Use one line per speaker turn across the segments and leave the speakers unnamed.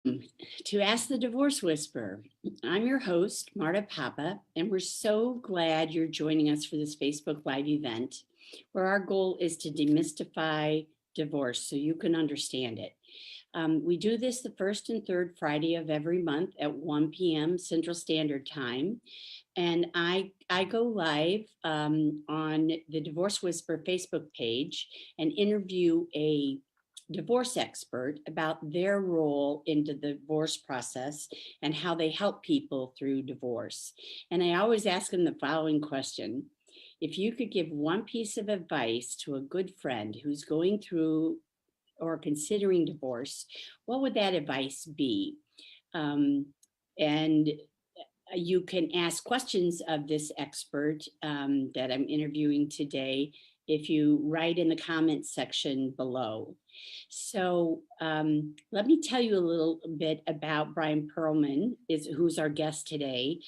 To Ask the Divorce Whisperer. I'm your host, Marta Papa, and we're so glad you're joining us for this Facebook Live event where our goal is to demystify divorce so you can understand it. We do this the first and third Friday of every month at 1 p.m. Central Standard Time. And I go live on the Divorce Whisperer Facebook page and interview a divorce expert about their role in the divorce process and how they help people through divorce. And I always ask them the following question. If you could give one piece of advice to a good friend who's going through or considering divorce, what would that advice be? And you can ask questions of this expert that I'm interviewing today if you write in the comments section below. So let me tell you a little bit about Bryan Pearlman, who's our guest today.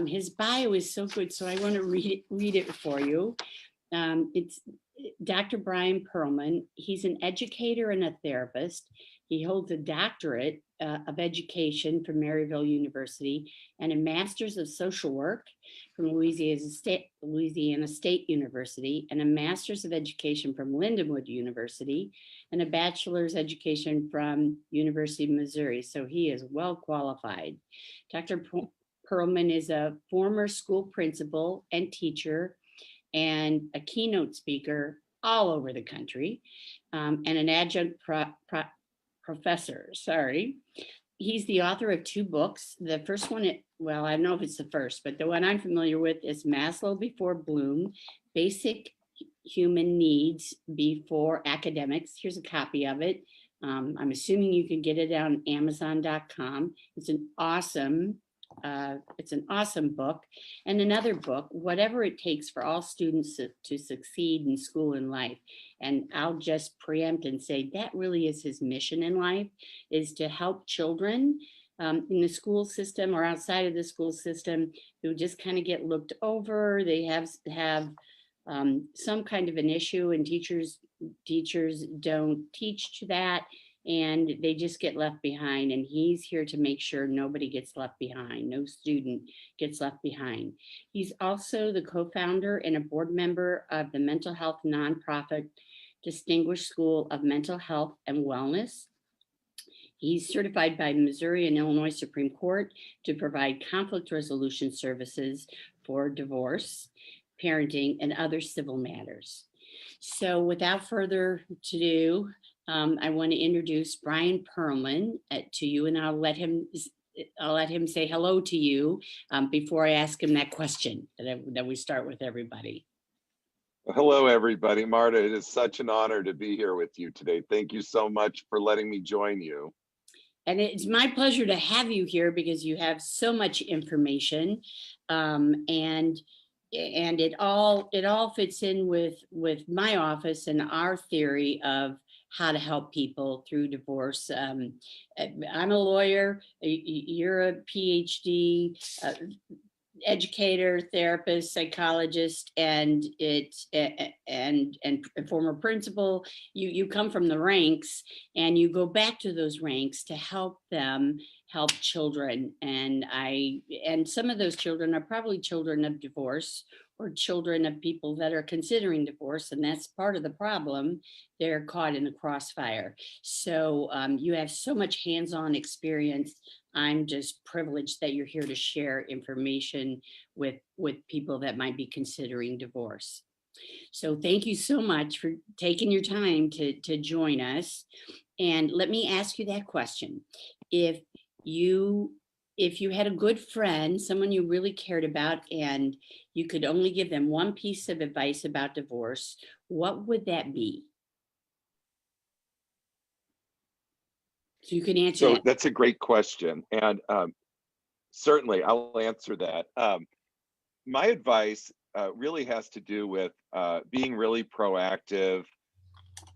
His bio is so good, so I want to read it for you. It's Dr. Bryan Pearlman. He's an educator and a therapist. He holds a doctorate of education from Maryville University and a master's of social work from Louisiana State University and a master's of education from Lindenwood University and a bachelor's education from University of Missouri. So he is well qualified. Dr. Pearlman is a former school principal and teacher and a keynote speaker all over the country, and an adjunct professor. He's the author of 2 books. The first one, well, I don't know if it's the first, but the one I'm familiar with is Maslow Before Bloom, Basic Human Needs Before Academics. Here's a copy of it. I'm assuming you can get it on Amazon.com. It's an awesome book. And another book, Whatever It Takes for All Students to Succeed in School and Life. And I'll just preempt and say that really is his mission in life, is to help children in the school system or outside of the school system who just kind of get looked over. They have some kind of an issue, and teachers don't teach to that, and they just get left behind. And he's here to make sure nobody gets left behind, no student gets left behind. He's also the co-founder and a board member of the mental health nonprofit Distinguished School of Mental Health and Wellness. He's certified by Missouri and Illinois Supreme Court to provide conflict resolution services for divorce, parenting, and other civil matters. So without further ado, I want to introduce Bryan Pearlman to you, and I'll let him say hello to you before I ask him that question that we start with everybody.
Hello, everybody. Marta, it is such an honor to be here with you today. Thank you so much for letting me join you.
And it's my pleasure to have you here because you have so much information, and it all fits in with my office and our theory of how to help people through divorce. I'm a lawyer. You're a PhD. Educator, therapist, psychologist, and former principal. You come from the ranks and you go back to those ranks to help children. And some of those children are probably children of divorce or children of people that are considering divorce, and that's part of the problem. They're caught in the crossfire. So you have so much hands-on experience. I'm just privileged that you're here to share information with people that might be considering divorce. So thank you so much for taking your time to join us. And let me ask you that question. If you had a good friend, someone you really cared about, and you could only give them one piece of advice about divorce, what would that be? So you can answer that.
That's a great question. And certainly I'll answer that. My advice really has to do with being really proactive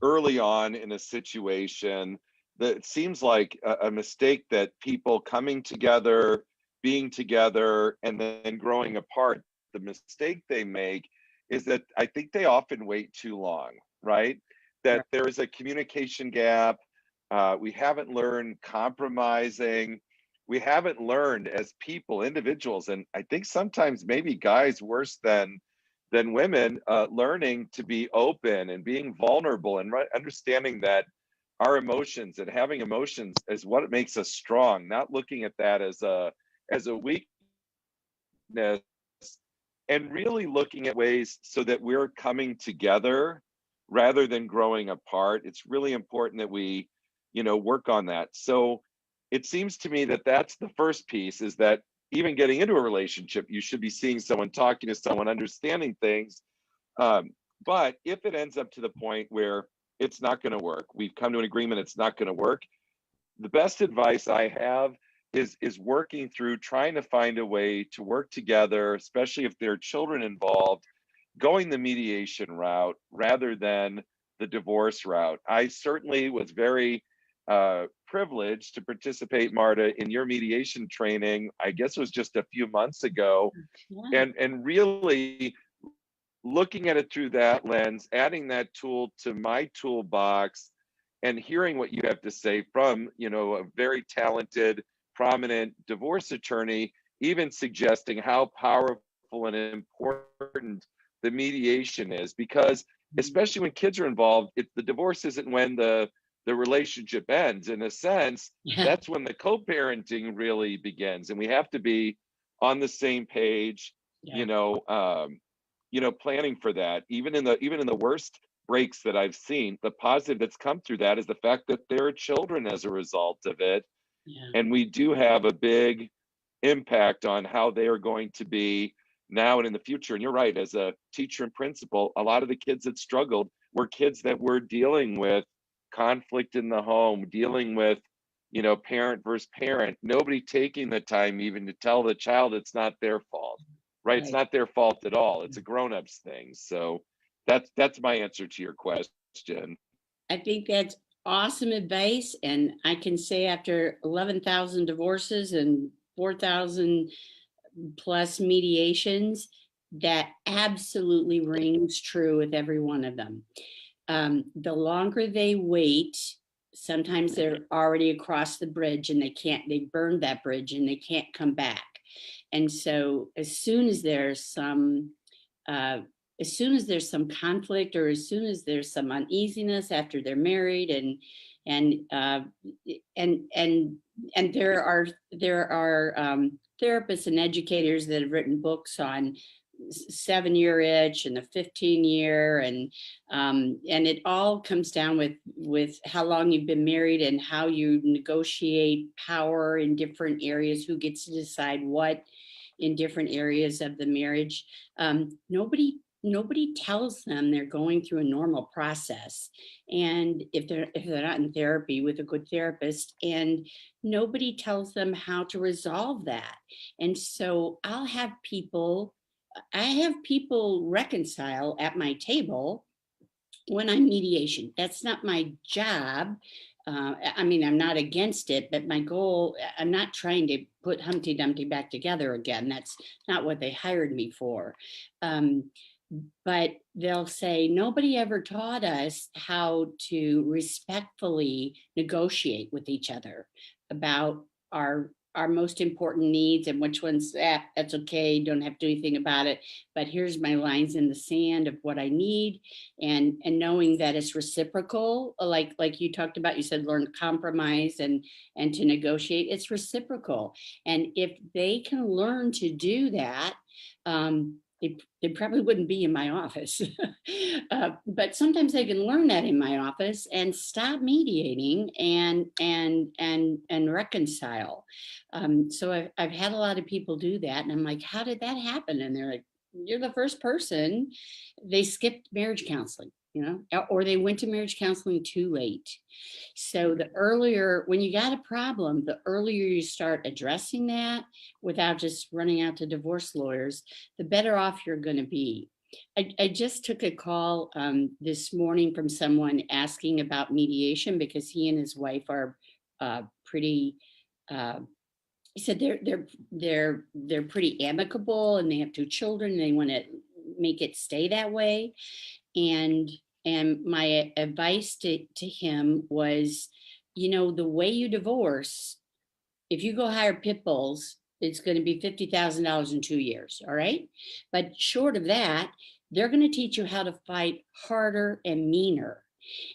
early on in a situation. That it seems like a mistake that people coming together, being together, and then growing apart, the mistake they make is that I think they often wait too long, right? That there is a communication gap. We haven't learned compromising. We haven't learned as people, individuals, and I think sometimes maybe guys worse than women, learning to be open and being vulnerable and understanding that our emotions and having emotions is what makes us strong. Not looking at that as a weakness, and really looking at ways so that we're coming together rather than growing apart. It's really important that we, work on that. So it seems to me that that's the first piece, is that even getting into a relationship, you should be seeing someone, talking to someone, understanding things. Um, but if it ends up to the point where it's not going to work, we've come to an agreement, it's not going to work, the best advice I have is working through trying to find a way to work together, especially if there are children involved, going the mediation route rather than the divorce route. I certainly was very privileged to participate, Marta, in your mediation training. I guess it was just a few months ago,
Yeah.
and really looking at it through that lens, adding that tool to my toolbox, and hearing what you have to say from, a very talented, prominent divorce attorney, even suggesting how powerful and important the mediation is. Because especially when kids are involved, the divorce isn't when the relationship ends. In a sense,
Yeah.
that's when the co-parenting really begins, and we have to be on the same page.
Yeah.
Planning for that. Even in the worst breaks that I've seen, the positive that's come through that is the fact that there are children as a result of it,
Yeah.
and we do have a big impact on how they are going to be now and in the future. And you're right, as a teacher and principal, a lot of the kids that struggled were kids that were dealing with conflict in the home, dealing with, parent versus parent, nobody taking the time even to tell the child it's not their fault, right? It's
Right.
not their fault at all. It's a grown-up's thing. So that's my answer to your question.
I think that's awesome advice. And I can say after 11,000 divorces and 4,000 plus mediations, that absolutely rings true with every one of them. The longer they wait, sometimes they're already across the bridge and they burned that bridge and they can't come back. And so uh, as soon as there's some conflict, or as soon as there's some uneasiness after they're married, and uh, and there are therapists and educators that have written books on 7-year itch and the 15-year, and it all comes down with how long you've been married and how you negotiate power in different areas, who gets to decide what in different areas of the marriage. Nobody tells them they're going through a normal process, and if they're not in therapy with a good therapist, and nobody tells them how to resolve that. And so I have people reconcile at my table when I'm mediation. That's not my job. I mean, I'm not against it, but my goal, I'm not trying to put Humpty Dumpty back together again. That's not what they hired me for. Um, but they'll say, nobody ever taught us how to respectfully negotiate with each other about our most important needs, and which ones, that's okay, don't have to do anything about it, but here's my lines in the sand of what I need. And knowing that it's reciprocal, like you talked about, you said learn to compromise and to negotiate. It's reciprocal, and if they can learn to do that, they probably wouldn't be in my office. But sometimes they can learn that in my office and stop mediating and reconcile. So I've had a lot of people do that, and I'm like, how did that happen? And they're like, you're the first person. They skipped marriage counseling, or they went to marriage counseling too late. So the earlier, when you got a problem, the earlier you start addressing that without just running out to divorce lawyers, the better off you're going to be. I just took a call this morning from someone asking about mediation, because he and his wife are pretty. He said they're pretty amicable, and they have 2 children, and they want to make it stay that way. And my advice to him was, you know, the way you divorce, if you go hire pit bulls, it's going to be $50,000 in 2 years. All right. But short of that, they're going to teach you how to fight harder and meaner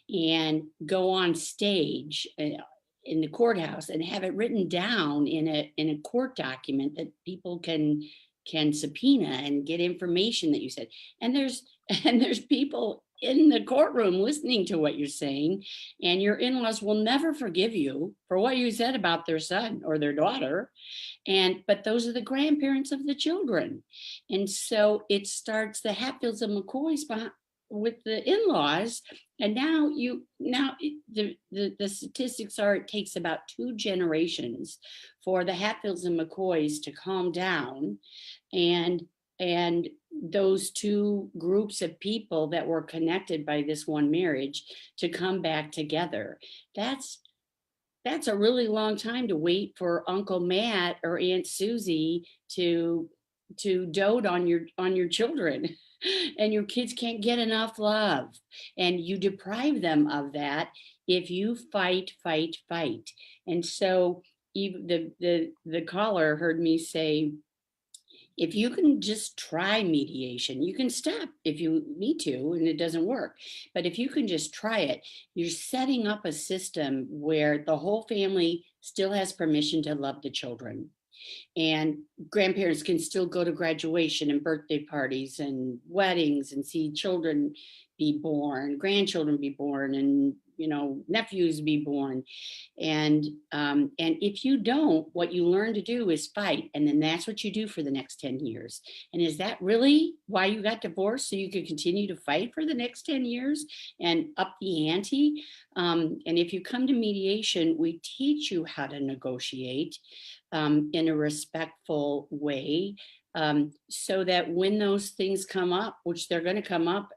and go on stage in the courthouse and have it written down in a court document that people can subpoena and get information that you said. And there's and there's people in the courtroom listening to what you're saying, and your in-laws will never forgive you for what you said about their son or their daughter. And but those are the grandparents of the children. And so it starts the Hatfields and McCoys with the in-laws. And the statistics are it takes about 2 generations for the Hatfields and McCoys to calm down, and those two groups of people that were connected by this one marriage to come back together. That's a really long time to wait for Uncle Matt or Aunt Susie to dote on your children. And your kids can't get enough love, and you deprive them of that if you fight, fight, fight. And so even the caller heard me say, if you can just try mediation, you can stop if you need to and it doesn't work. But if you can just try it, you're setting up a system where the whole family still has permission to love the children. And grandparents can still go to graduation and birthday parties and weddings and see children be born, grandchildren be born, and nephews be born. And if you don't, what you learn to do is fight, and then that's what you do for the next 10 years. And is that really why you got divorced, so you could continue to fight for the next 10 years and up the ante? And if you come to mediation, we teach you how to negotiate in a respectful way, so that when those things come up, which they're going to come up,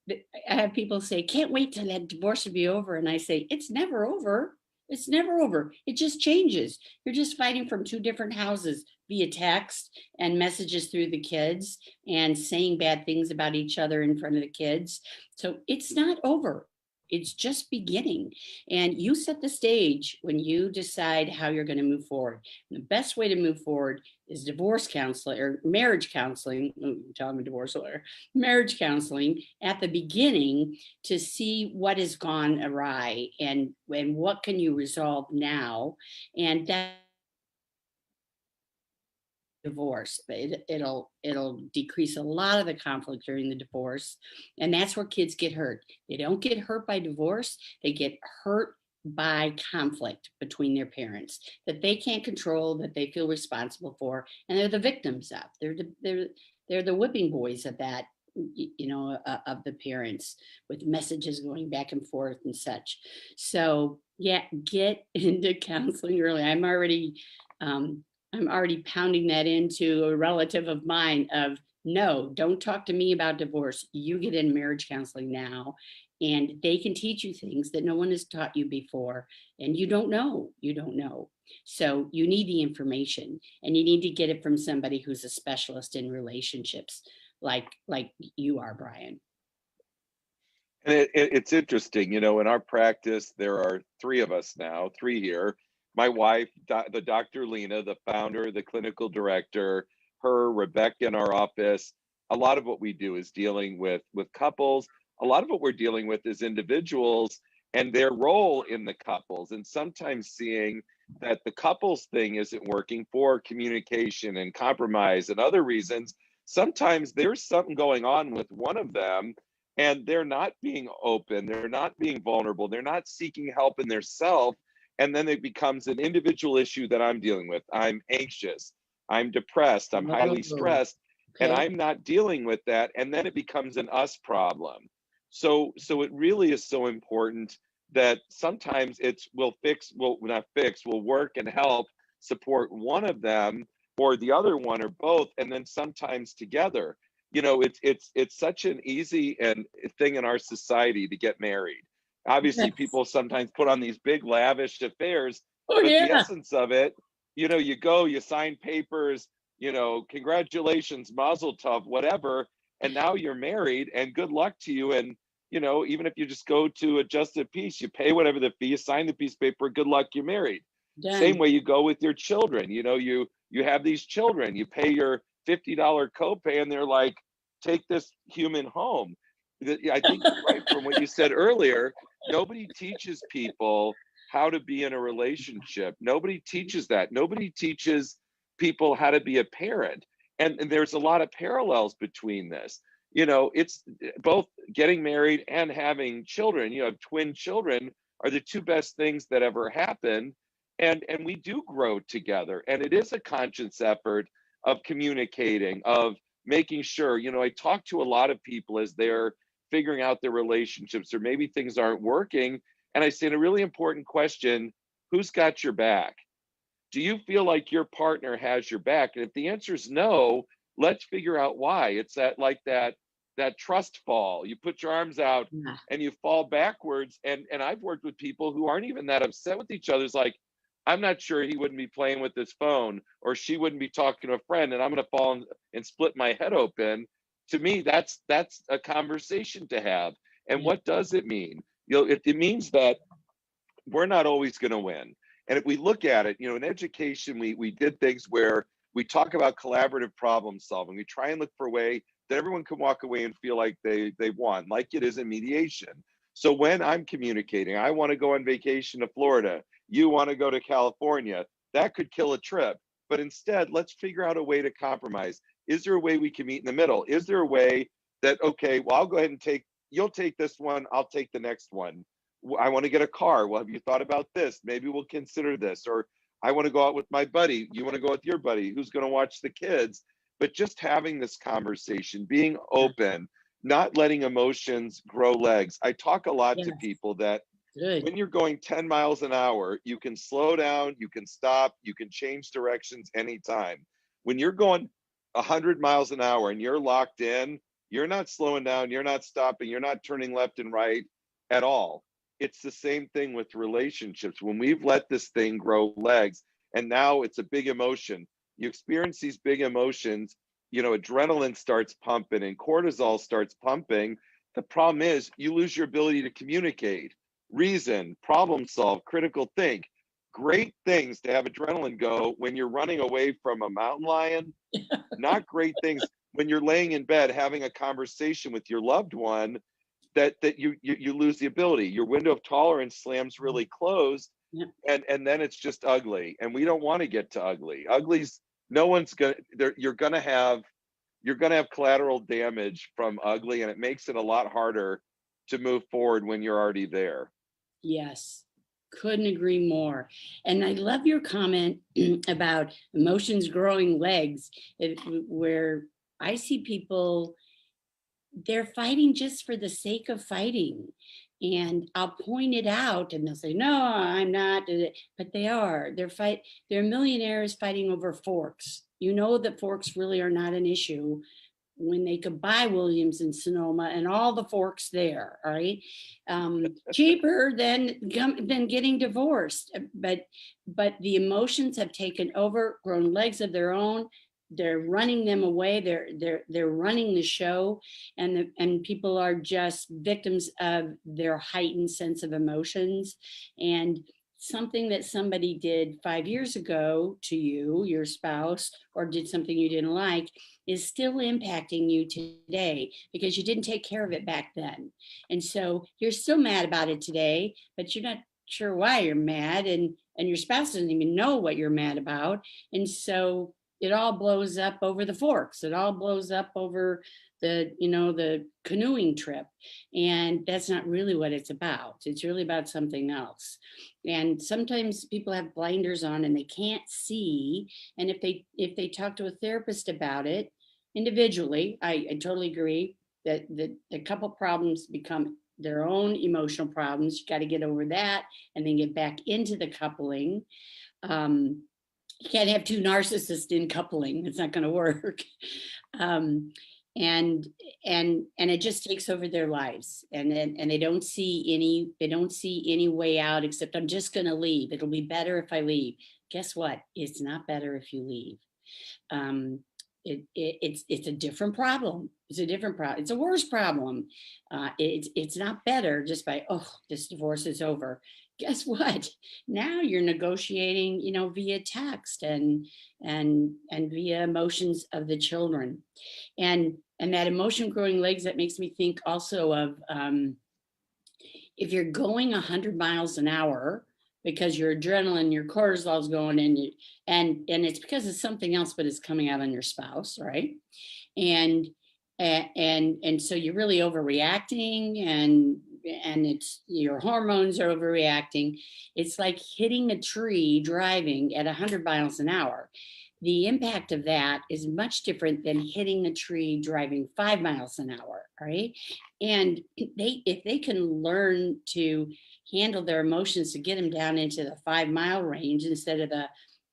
I have people say, can't wait till that divorce to be over. And I say, it's never over. It's never over. It just changes. You're just fighting from two different houses via text and messages through the kids and saying bad things about each other in front of the kids. So it's not over. It's just beginning. And you set the stage when you decide how you're going to move forward. And the best way to move forward is divorce counseling or marriage counseling. I'm a divorce lawyer. Marriage counseling at the beginning to see what has gone awry and what can you resolve now. And that divorce, it'll decrease a lot of the conflict during the divorce. And that's where kids get hurt. They don't get hurt by divorce, they get hurt by conflict between their parents that they can't control, that they feel responsible for, and they're the victims of. They're the whipping boys of that, of the parents, with messages going back and forth and such. So yeah, get into counseling early. I'm already pounding that into a relative of mine of, no, don't talk to me about divorce. You get in marriage counseling now, and they can teach you things that no one has taught you before. And you don't know. So you need the information, and you need to get it from somebody who's a specialist in relationships like you are, Bryan.
And it's interesting, in our practice, there are three of us now, three here. My wife, the Dr. Lena, the founder, the clinical director, her, Rebecca in our office. A lot of what we do is dealing with couples. A lot of what we're dealing with is individuals and their role in the couples, and sometimes seeing that the couples thing isn't working for communication and compromise and other reasons. Sometimes there's something going on with one of them, and they're not being open, they're not being vulnerable, they're not seeking help in their self. And then it becomes an individual issue that I'm dealing with. I'm anxious, I'm depressed, I'm highly stressed, and I'm not dealing with that. And then it becomes an us problem. So it really is so important that sometimes we'll work and help support one of them or the other one or both, and then sometimes together. It's such an easy thing in our society to get married. Obviously, people sometimes put on these big lavish affairs, but the essence of it, you go, you sign papers, congratulations, mazel tov, whatever, and now you're married, and good luck to you. And even if you just go to adjust a piece, you pay whatever the fee, you sign the piece of paper, good luck, you're married. Same
Done.
way you go with your children. You have these children, you pay your $50 copay, and they're like, take this human home. I think right from what you said earlier, nobody teaches people how to be in a relationship. Nobody teaches that. Nobody teaches people how to be a parent. And there's a lot of parallels between this. It's both getting married and having children. Twin children are the two best things that ever happened. And we do grow together. And it is a conscious effort of communicating, of making sure. I talk to a lot of people as they're figuring out their relationships, or maybe things aren't working. And I say, a really important question: who's got your back? Do you feel like your partner has your back? And if the answer is no, let's figure out why. It's that trust fall. You put your arms out
Yeah.
and you fall backwards. And I've worked with people who aren't even that upset with each other. It's like, I'm not sure he wouldn't be playing with his phone, or she wouldn't be talking to a friend, and I'm going to fall and split my head open. To me, that's a conversation to have. And
Yeah.
what does it mean? It means that we're not always going to win. And if we look at it, in education, we did things where we talk about collaborative problem solving. We try and look for a way that everyone can walk away and feel like they won, like it is in mediation. So when I'm communicating, I want to go on vacation to Florida, you want to go to California, that could kill a trip. But instead, let's figure out a way to compromise. Is there a way we can meet in the middle? Is there a way that, okay, well, I'll go ahead and you'll take this one, I'll take the next one. I want to get a car. Well, have you thought about this? Maybe we'll consider this. Or I want to go out with my buddy. You want to go with your buddy? Who's going to watch the kids? But just having this conversation, being open, not letting emotions grow legs. I talk a lot to
Yes.
people that
Good.
when you're going 10 miles an hour, you can slow down, you can stop, you can change directions anytime. When you're going 100 miles an hour and you're locked in, you're not slowing down, you're not stopping, you're not turning left and right at all. It's the same thing with relationships. When we've let this thing grow legs, and now it's a big emotion, you experience these big emotions, adrenaline starts pumping and cortisol starts pumping. The problem is you lose your ability to communicate, reason, problem solve, critical think. Great things to have adrenaline go when you're running away from a mountain lion. Not great things when you're laying in bed having a conversation with your loved one, that you lose the ability. Your window of tolerance slams really closed.
Yep.
And then it's just ugly. And we don't want to get to ugly. Ugly's no one's gonna there. You're gonna have collateral damage from ugly, and it makes it a lot harder to move forward when you're already there.
Yes, couldn't agree more. And I love your comment about emotions growing legs, where I see people, they're fighting just for the sake of fighting. And I'll point it out and they'll say, no, I'm not. But they are. They're millionaires fighting over forks. You know that forks really are not an issue when they could buy Williams and Sonoma and all the forks there, all right? Cheaper than getting divorced. But the emotions have taken over, grown legs of their own. They're running them away. They're running the show, and people are just victims of their heightened sense of emotions. And something that somebody did 5 years ago to you, your spouse, or did something you didn't like, is still impacting you today because you didn't take care of it back then. And so you're still mad about it today, but you're not sure why you're mad, and your spouse doesn't even know what you're mad about. And so it all blows up over the forks. It all blows up over the canoeing trip. And that's not really what it's about. It's really about something else. And sometimes people have blinders on and they can't see. And if they talk to a therapist about it individually, I totally agree that the couple problems become their own emotional problems. You got to get over that and then get back into the coupling. You can't have two narcissists in coupling. It's not going to work. And it just takes over their lives, and they don't see any way out except I'm just going to leave. It'll be better if I leave. Guess what? It's not better if you leave. it's a different problem. It's a different problem. It's a worse problem. It's not better just by, oh, this divorce is over. Guess what? Now you're negotiating, via text and via emotions of the children, and that emotion growing legs, that makes me think also of, if you're going 100 miles an hour because your adrenaline, your cortisol's going in, and it's because of something else, but it's coming out on your spouse, right? And and so you're really overreacting, and it's your hormones are overreacting. It's like hitting a tree driving at 100 miles an hour. The impact of that is much different than hitting a tree driving 5 miles an hour, right? And if they can learn to handle their emotions to get them down into the 5 mile range instead of the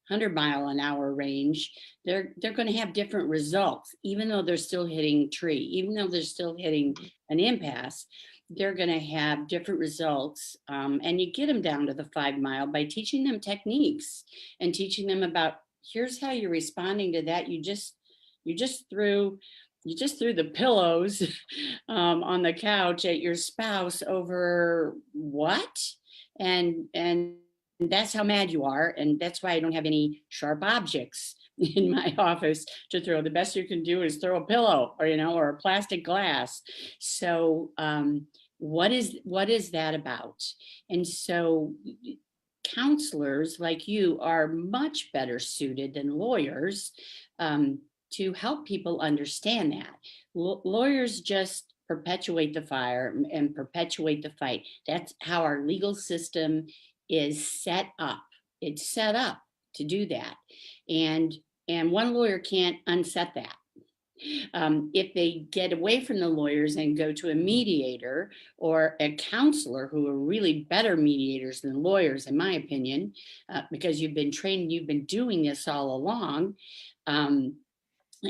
100 mile an hour range, they're going to have different results, even though they're still hitting tree, even though they're still hitting an impasse. They're going to have different results. And you get them down to the 5 mile by teaching them techniques and teaching them about, here's how you're responding to that. You just threw the pillows on the couch at your spouse over what? And that's how mad you are. And that's why I don't have any sharp objects in my office to throw. The best you can do is throw a pillow, or a plastic glass. So what is that about? And so counselors like you are much better suited than lawyers to help people understand that. Lawyers just perpetuate the fire and perpetuate the fight. That's how our legal system is set up. It's set up to do that. And one lawyer can't unset that. If they get away from the lawyers and go to a mediator or a counselor, who are really better mediators than lawyers, in my opinion, because you've been trained, you've been doing this all along.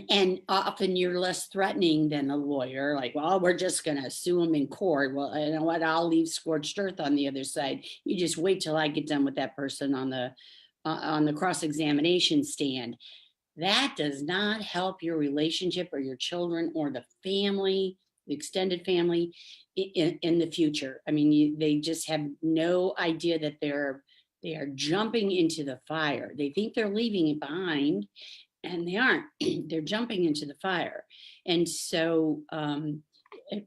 And often you're less threatening than a lawyer, like, well, we're just going to sue them in court. Well, you know what? I'll leave scorched earth on the other side. You just wait till I get done with that person on the cross-examination stand. That does not help your relationship or your children or the family, the extended family in the future. I mean, they just have no idea that they are jumping into the fire. They think they're leaving it behind, and they aren't. They're jumping into the fire. And so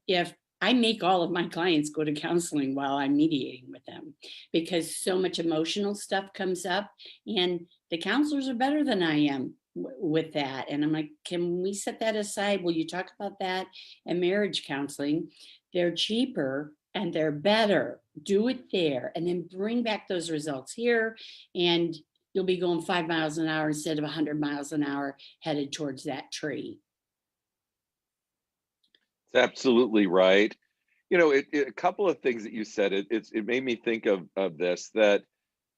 if I make all of my clients go to counseling while I'm mediating with them, because so much emotional stuff comes up, and the counselors are better than I am with that. And I'm like, can we set that aside? Will you talk about that? And marriage counseling, they're cheaper and they're better. Do it there and then bring back those results here, and you'll be going 5 miles an hour instead of 100 miles an hour headed towards that tree.
It's absolutely right. A couple of things that you said, it made me think of this, that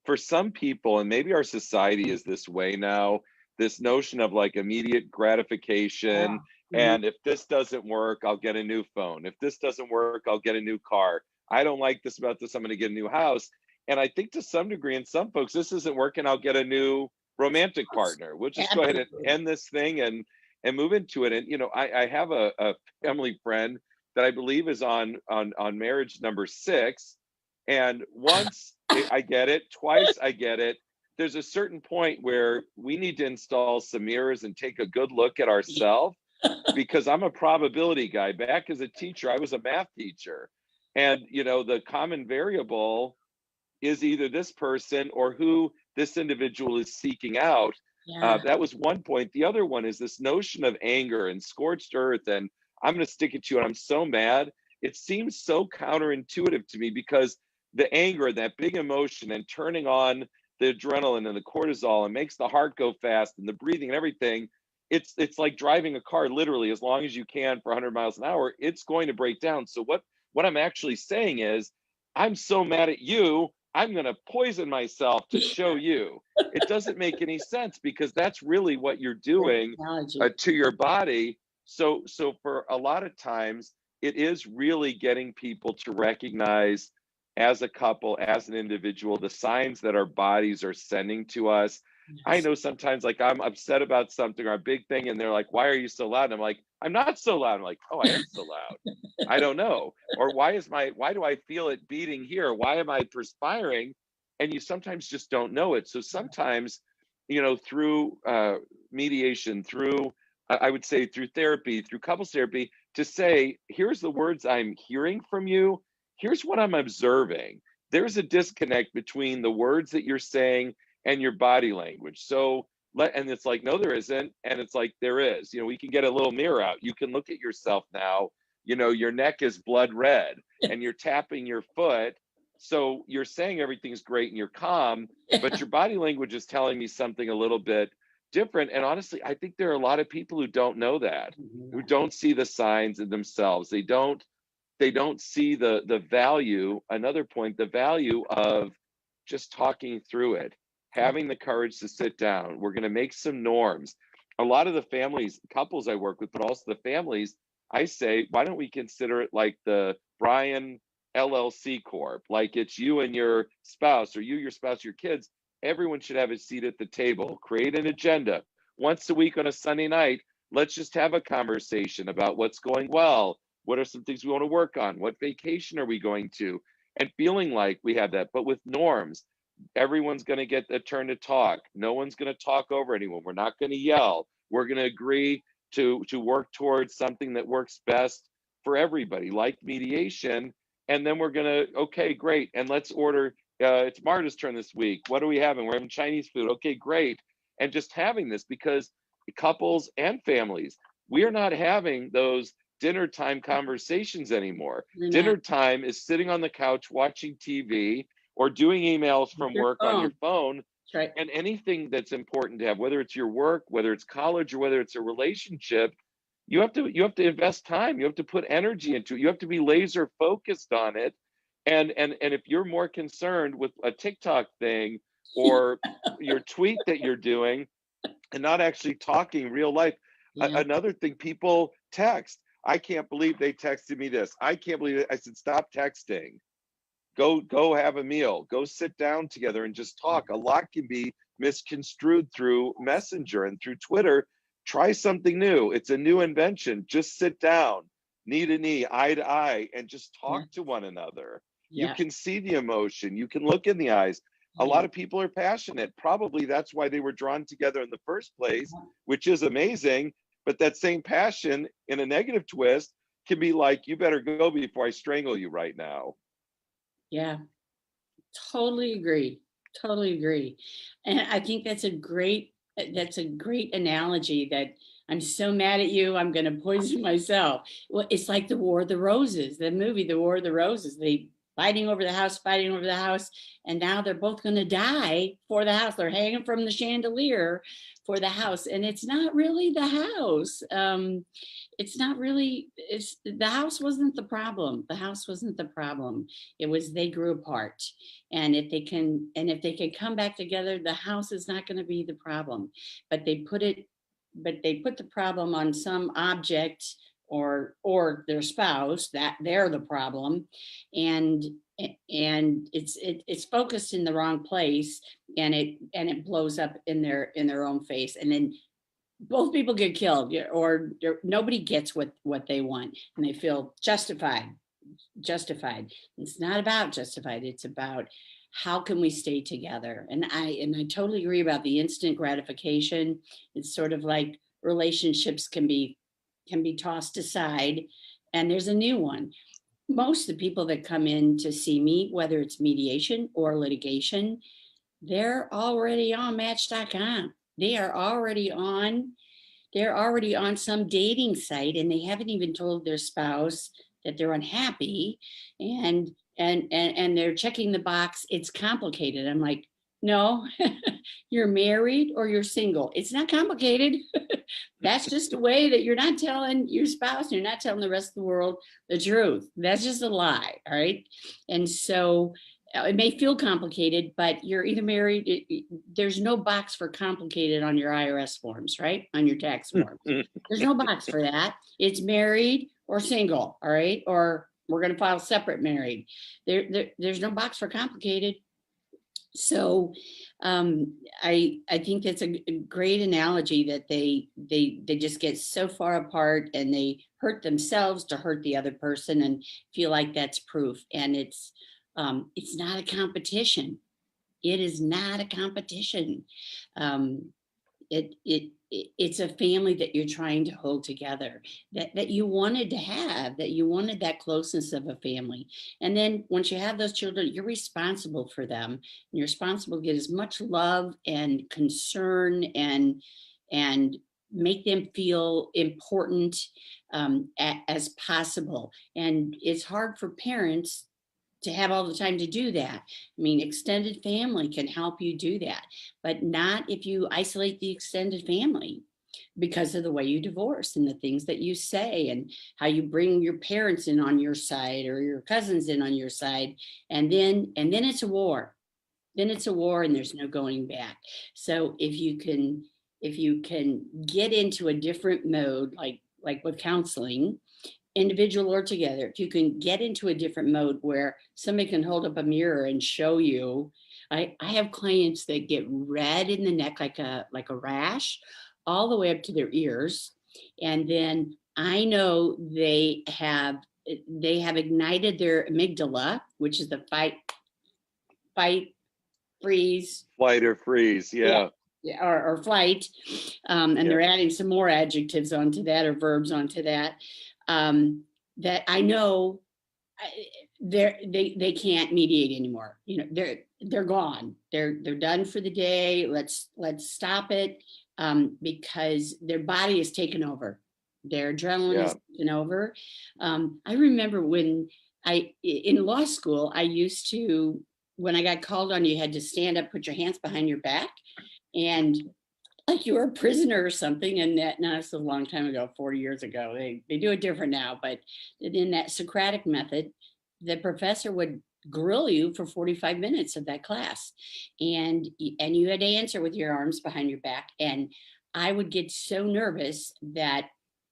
for some people, and maybe our society is this way now, this notion of like immediate gratification.
Yeah.
And if this doesn't work, I'll get a new phone. If this doesn't work, I'll get a new car. I don't like this about this, I'm going to get a new house. And I think to some degree, in some folks, this isn't working, I'll get a new romantic partner. We'll just go ahead and end this thing and move into it. And I have a family friend that I believe is on marriage number 6. And once I get it, twice I get it, there's a certain point where we need to install some mirrors and take a good look at ourselves, because I'm a probability guy. Back as a teacher, I was a math teacher. And, the common variable is either this person or who this individual is seeking out.
Yeah.
That was one point. The other one is this notion of anger and scorched earth, and I'm going to stick it to you, and I'm so mad. It seems so counterintuitive to me, because the anger, that big emotion, and turning on the adrenaline and the cortisol, and makes the heart go fast, and the breathing and everything. It's like driving a car, literally, as long as you can for 100 miles an hour, it's going to break down. So what I'm actually saying is, I'm so mad at you, I'm going to poison myself to show you. It doesn't make any sense, because that's really what you're doing to your body. So for a lot of times, it is really getting people to recognize, as a couple, as an individual, the signs that our bodies are sending to us. I know sometimes like I'm upset about something or a big thing and they're like, why are you so loud? And I'm like, I'm not so loud. I'm like, oh, I am so loud. I don't know. Or why do I feel it beating here? Why am I perspiring? And you sometimes just don't know it. So sometimes, through mediation, through, I would say through therapy, through couples therapy, to say, here's the words I'm hearing from you. Here's what I'm observing. There's a disconnect between the words that you're saying and your body language. So and it's like, no, there isn't. And it's like, there is. We can get a little mirror out. You can look at yourself now. Your neck is blood red and you're tapping your foot. So you're saying everything's great and you're calm, but your body language is telling me something a little bit different. And honestly, I think there are a lot of people who don't know that, who don't see the signs in themselves. They don't see the value, another point, the value of just talking through it, having the courage to sit down. We're going to make some norms. A lot of the couples I work with, but also the families, I say, why don't we consider it like the Bryan LLC Corp? Like it's you and your spouse, or you, your spouse, your kids. Everyone should have a seat at the table. Create an agenda. Once a week on a Sunday night, let's just have a conversation about what's going well. What are some things we want to work on? What vacation are we going to? And feeling like we have that, but with norms. Everyone's going to get a turn to talk. No one's going to talk over anyone. We're not going to yell. We're going to agree to work towards something that works best for everybody, like mediation. And then we're going to, okay, great. And let's order, it's Marta's turn this week. What are we having? We're having Chinese food. Okay, great. And just having this, because couples and families, we are not having those dinner time conversations anymore. Dinner time is sitting on the couch watching TV or doing emails from work on your phone.
Right.
And anything that's important to have, whether it's your work, whether it's college, or whether it's a relationship, you have to invest time. You have to put energy into it. You have to be laser focused on it. And if you're more concerned with a TikTok thing or your tweet that you're doing and not actually talking real life, another thing, people text. I can't believe they texted me this. I can't believe it. I said, stop texting. Go have a meal. Go sit down together and just talk. A lot can be misconstrued through Messenger and through Twitter. Try something new. It's a new invention. Just sit down, knee to knee, eye to eye, and just talk to one another. You can see the emotion. You can look in the eyes. A lot of people are passionate. Probably that's why they were drawn together in the first place, which is amazing. But that same passion in a negative twist can be like, you better go before I strangle you right now.
Yeah, totally agree. Totally agree. And I think that's a great analogy, that I'm so mad at you, I'm going to poison myself. Well, it's like the War of the Roses, the movie, The War of the Roses. They fighting over the house. And now they're both going to die for the house. They're hanging from the chandelier for the house. And it's not really the house. The house wasn't the problem. The house wasn't the problem. It was, they grew apart. And if they can come back together, the house is not going to be the problem. But they put the problem on some object or their spouse, that they're the problem. And it's focused in the wrong place, and it blows up in their own face. And then both people get killed, or nobody gets what they want, and they feel justified. It's not about justified. It's about, how can we stay together? And I totally agree about the instant gratification. It's sort of like relationships can be tossed aside, and there's a new one. Most of the people that come in to see me, whether it's mediation or litigation, they're already on Match.com. They're already on some dating site, and they haven't even told their spouse that they're unhappy, and they're checking the box, it's complicated. I'm like, no, you're married or you're single. It's not complicated. That's just a way that you're not telling your spouse, you're not telling the rest of the world the truth. That's just a lie. All right. And so it may feel complicated, but you're either married. There's no box for complicated on your IRS forms, right? On your tax forms. There's no box for that. It's married or single. All right. Or we're going to file separate married. There's no box for complicated. So I think that's a great analogy that they just get so far apart and they hurt themselves to hurt the other person and feel like that's proof. And it's not a competition. It is not a competition. Um, it's a family that you're trying to hold together, that you wanted to have, that you wanted that closeness of a family. And then once you have those children, you're responsible for them. And you're responsible to get as much love and concern and make them feel important as possible. And it's hard for parents to have all the time to do that. I mean, extended family can help you do that, but not if you isolate the extended family because of the way you divorce and the things that you say and how you bring your parents in on your side or your cousins in on your side. And then it's a war. Then it's a war and there's no going back. So if you can get into a different mode, like with counseling, individual or together, if you can get into a different mode where somebody can hold up a mirror and show you. I have clients that get red in the neck like a rash all the way up to their ears. And then I know they have ignited their amygdala, which is the fight, freeze,
Flight or freeze.
yeah,
Yeah.
or flight. And
Yeah.
they're adding some more adjectives onto that or verbs onto that. That I know they can't mediate anymore. You know, they're gone. They're done for the day. Let's stop it, because their body is taken over. Their adrenaline is taken over. I remember when in law school, I used to, when I got called on, you had to stand up, put your hands behind your back, and like you were a prisoner or something. And that, now it's a long time ago, 40 years ago. They do it different now, but in that Socratic method, the professor would grill you for 45 minutes of that class. And you had to answer with your arms behind your back. And I would get so nervous that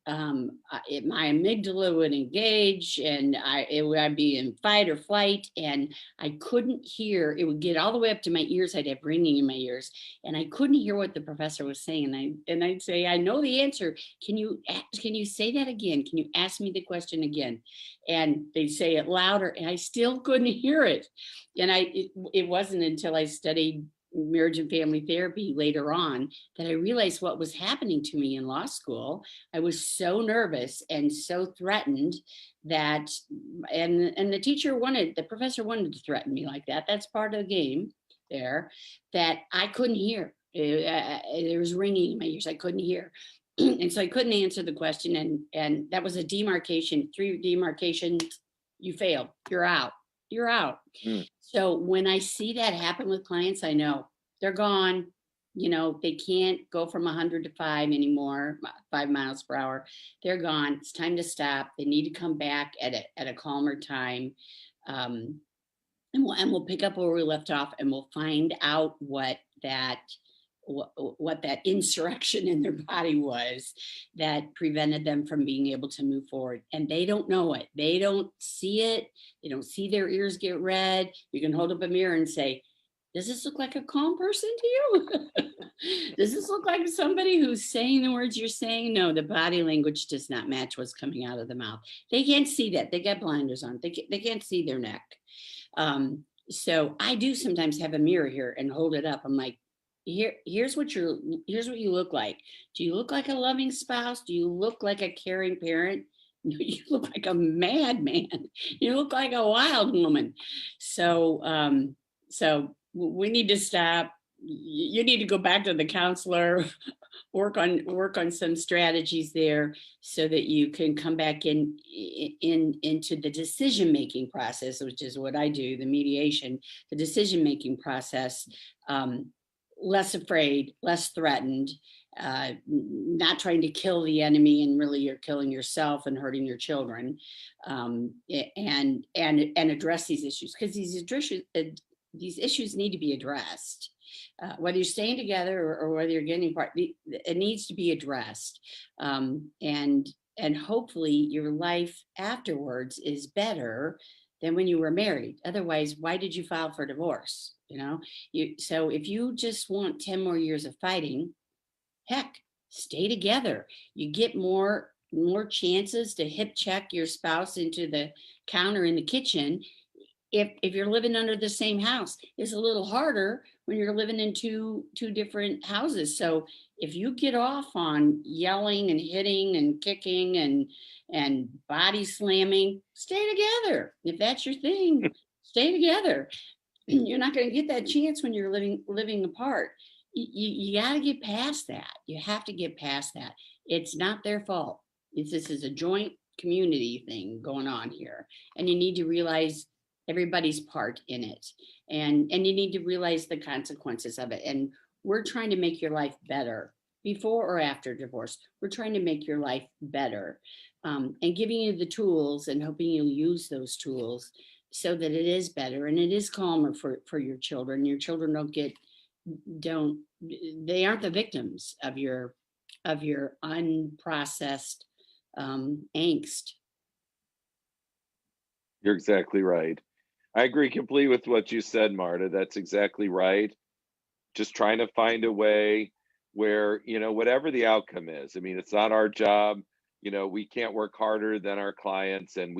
my amygdala would engage and I'd be in fight or flight, and I couldn't hear. It would get all the way up to my ears. I'd have ringing in my ears, and I couldn't hear what the professor was saying. I'd say, I know the answer. Can you say that again? Can you ask me the question again? And they'd say it louder, and I still couldn't hear it. And it wasn't until I studied marriage and family therapy later on that I realized what was happening to me in law school. I was so nervous and so threatened that, and the professor wanted to threaten me like that. That's part of the game there, that I couldn't hear. There was ringing in my ears. I couldn't hear. And so I couldn't answer the question. And that was a demarcation, 3 demarcations. You failed. You're out. You're out.
Mm.
So when I see that happen with clients, I know they're gone. You know, they can't go from 100 to 5 anymore, 5 miles per hour. They're gone. It's time to stop. They need to come back at a calmer time. And we'll pick up where we left off, and we'll find out what that insurrection in their body was that prevented them from being able to move forward. And they don't know it. They don't see it. They don't see their ears get red. You can hold up a mirror and say, does this look like a calm person to you? Does this look like somebody who's saying the words you're saying? No, the body language does not match what's coming out of the mouth. They can't see that. They got blinders on. They can't see their neck. So I do sometimes have a mirror here and hold it up. I'm like, here's what you look like. Do you look like a loving spouse? Do you look like a caring parent? No, you look like a madman. You look like a wild woman. So we need to stop. You need to go back to the counselor, work on some strategies there so that you can come back into the decision-making process, which is what I do, the mediation, the decision-making process, less afraid, less threatened, not trying to kill the enemy, and really you're killing yourself and hurting your children, and address these issues, because these issues need to be addressed. Whether you're staying together or whether you're getting apart, it needs to be addressed. And hopefully your life afterwards is better than when you were married. Otherwise, why did you file for divorce? So if you just want 10 more years of fighting, heck, stay together. You get more chances to hip check your spouse into the counter in the kitchen if you're living under the same house. It's a little harder when you're living in two different houses. So if you get off on yelling and hitting and kicking and body slamming, stay together. If that's your thing, stay together. You're not going to get that chance when you're living apart. You got to get past that. You have to get past that. It's not their fault. This is a joint community thing going on here, and you need to realize everybody's part in it, and you need to realize the consequences of it. And we're trying to make your life better before or after divorce. We're trying to make your life better, and giving you the tools and hoping you'll use those tools so that it is better and it is calmer for your children. Your children they aren't the victims of your unprocessed angst.
You're exactly right. I agree completely with what you said, Marta. That's exactly right. Just trying to find a way where, whatever the outcome is, I mean, it's not our job. We can't work harder than our clients, and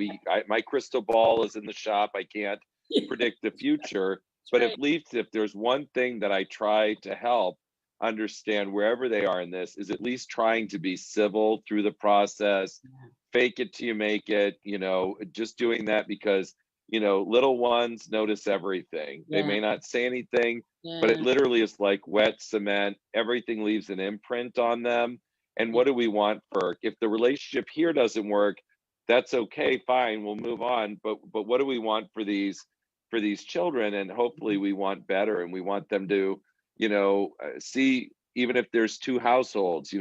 my crystal ball is in the shop. I can't predict the future, but
Right.
at least if there's one thing that I try to help understand wherever they are in this is at least trying to be civil through the process, fake it till you make it, just doing that because, little ones notice everything. They
Yeah.
may not say anything, but it
Yeah.
literally is like wet cement. Everything leaves an imprint on them. And what do we want if the relationship here doesn't work, that's okay, fine, we'll move on. But what do we want for these children? And hopefully we want better, and we want them to, see, even if there's two households,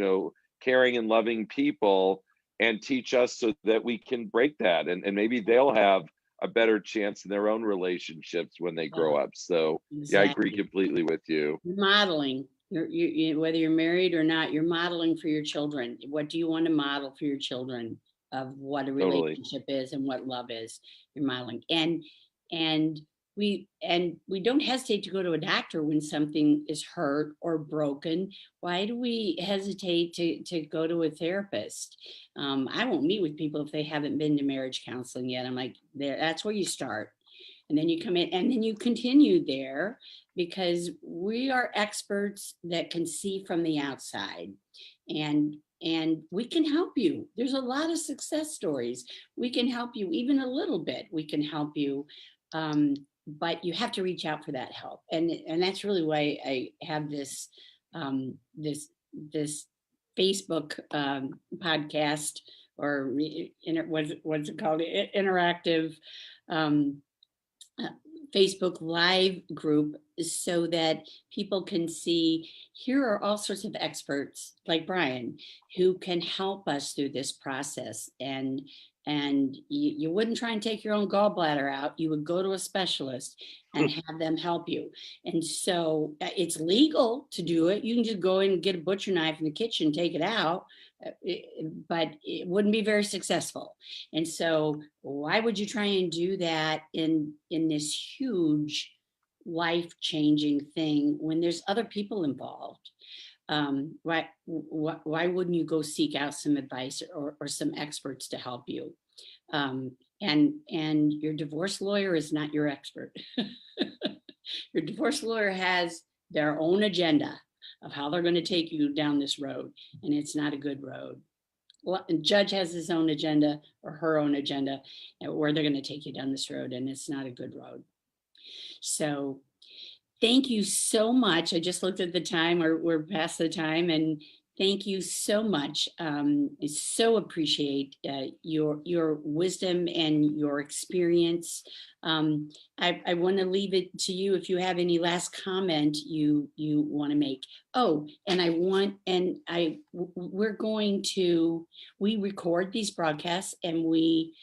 caring and loving people, and teach us so that we can break that, and maybe they'll have a better chance in their own relationships when they grow up. So yeah, I agree
Exactly.
completely with you.
You're modeling. Whether you're married or not, you're modeling for your children. What do you want to model for your children of what a
Totally.
relationship is and what love is? You're modeling, and we don't hesitate to go to a doctor when something is hurt or broken. Why do we hesitate to go to a therapist? I won't meet with people if they haven't been to marriage counseling yet. I'm like, that's where you start, and then you come in and then you continue there, because we are experts that can see from the outside, and we can help you. There's a lot of success stories. We can help you even a little bit. We can help you, but you have to reach out for that help, and that's really why I have this Facebook podcast, or what's it called, interactive um, uh, Facebook Live group, so that people can see here are all sorts of experts like Bryan who can help us through this process. And you wouldn't try and take your own gallbladder out. You would go to a specialist and have them help you. And so it's legal to do it. You can just go in and get a butcher knife in the kitchen, take it out, but it wouldn't be very successful. And so why would you try and do that in this huge life-changing thing when there's other people involved? Why wouldn't you go seek out some advice or some experts to help you? And your divorce lawyer is not your expert. Your divorce lawyer has their own agenda of how they're going to take you down this road, and it's not a good road. Well, the judge has his own agenda or her own agenda where they're going to take you down this road, and it's not a good road. So thank you so much. I just looked at the time, or we're past the time, and thank you so much. I so appreciate your wisdom and your experience. I want to leave it to you if you have any last comment you want to make. Oh, and we record these broadcasts, and we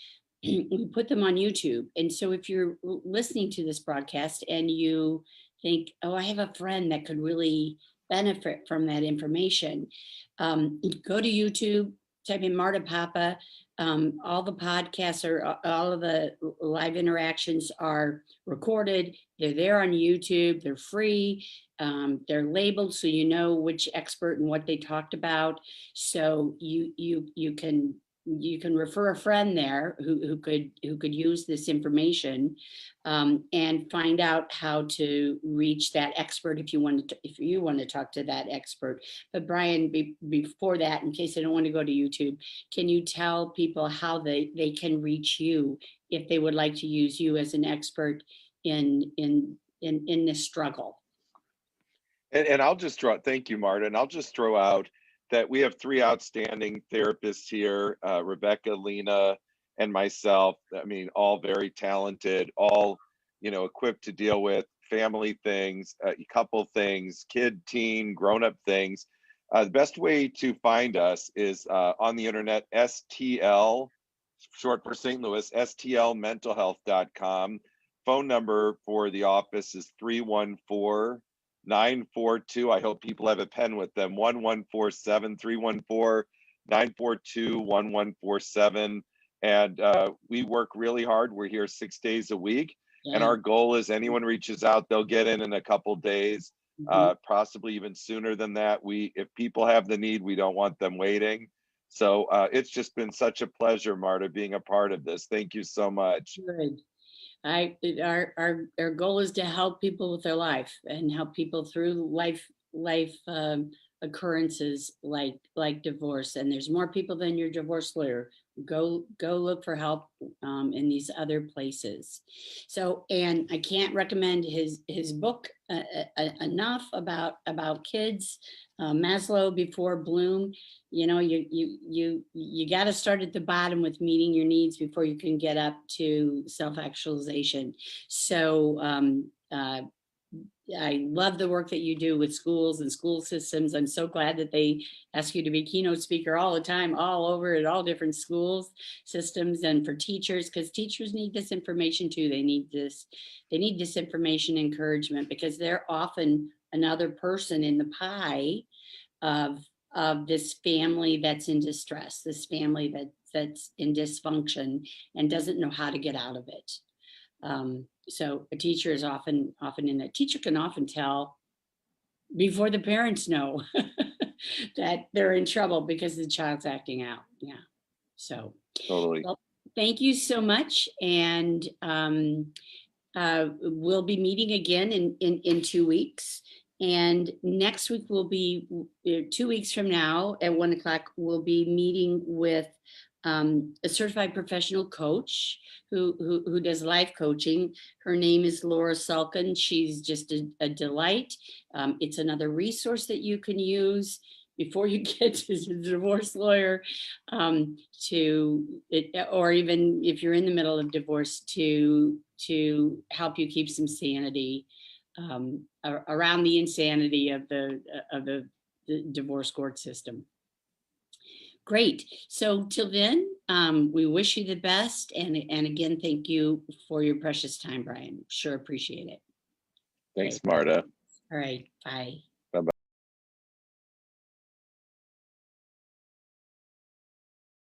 put them on YouTube. And so if you're listening to this broadcast and you think, oh, I have a friend that could really benefit from that information, go to YouTube, type in Marta Papa. All the podcasts are, all of the live interactions are recorded. They're there on YouTube. They're free. They're labeled so you know which expert and what they talked about. So you can refer a friend there who could use this information, and find out how to reach that expert if you want to talk to that expert. But Bryan, before that, in case they don't want to go to YouTube, can you tell people how they can reach you if they would like to use you as an expert in this struggle?
And I'll just thank you, Marta. And I'll just throw out that we have 3 outstanding therapists here, Rebecca, Lena, and myself. I mean, all very talented, all, equipped to deal with family things, couple things, kid, teen, grown-up things. The best way to find us is on the internet, STL, short for St. Louis, stlmentalhealth.com. Phone number for the office is 314-942. I hope people have a pen with them. 1147 314-942-1147. And we work really hard. We're here 6 days a week. Yeah. And our goal is anyone reaches out, they'll get in a couple days, possibly even sooner than that. If people have the need, we don't want them waiting. So it's just been such a pleasure, Marta, being a part of this. Thank you so much.
Good. Our goal is to help people with their life and help people through life occurrences like divorce. And there's more people than your divorce lawyer. Go look for help in these other places. So, and I can't recommend his book enough about kids. Maslow Before Bloom. You got to start at the bottom with meeting your needs before you can get up to self-actualization. So I love the work that you do with schools and school systems. I'm so glad that they ask you to be keynote speaker all the time, all over at all different schools systems, and for teachers, because teachers need this information too. They need this information encouragement, because they're often another person in the pie of this family that's in distress, this family that's in dysfunction and doesn't know how to get out of it. So a teacher is often a teacher can often tell before the parents know that they're in trouble because the child's acting out. Yeah. So
totally.
Well, thank you so much. And we'll be meeting again in 2 weeks. And next week will be 2 weeks from now at 1 o'clock, we'll be meeting with a certified professional coach who does life coaching. Her name is Laura Sulkin. She's just a delight. It's another resource that you can use before you get to the divorce lawyer, or even if you're in the middle of divorce, to help you keep some sanity around the insanity of the divorce court system. Great. So till then, we wish you the best. And again, thank you for your precious time, Bryan. Sure appreciate it.
Thanks, Marta.
All right. Bye.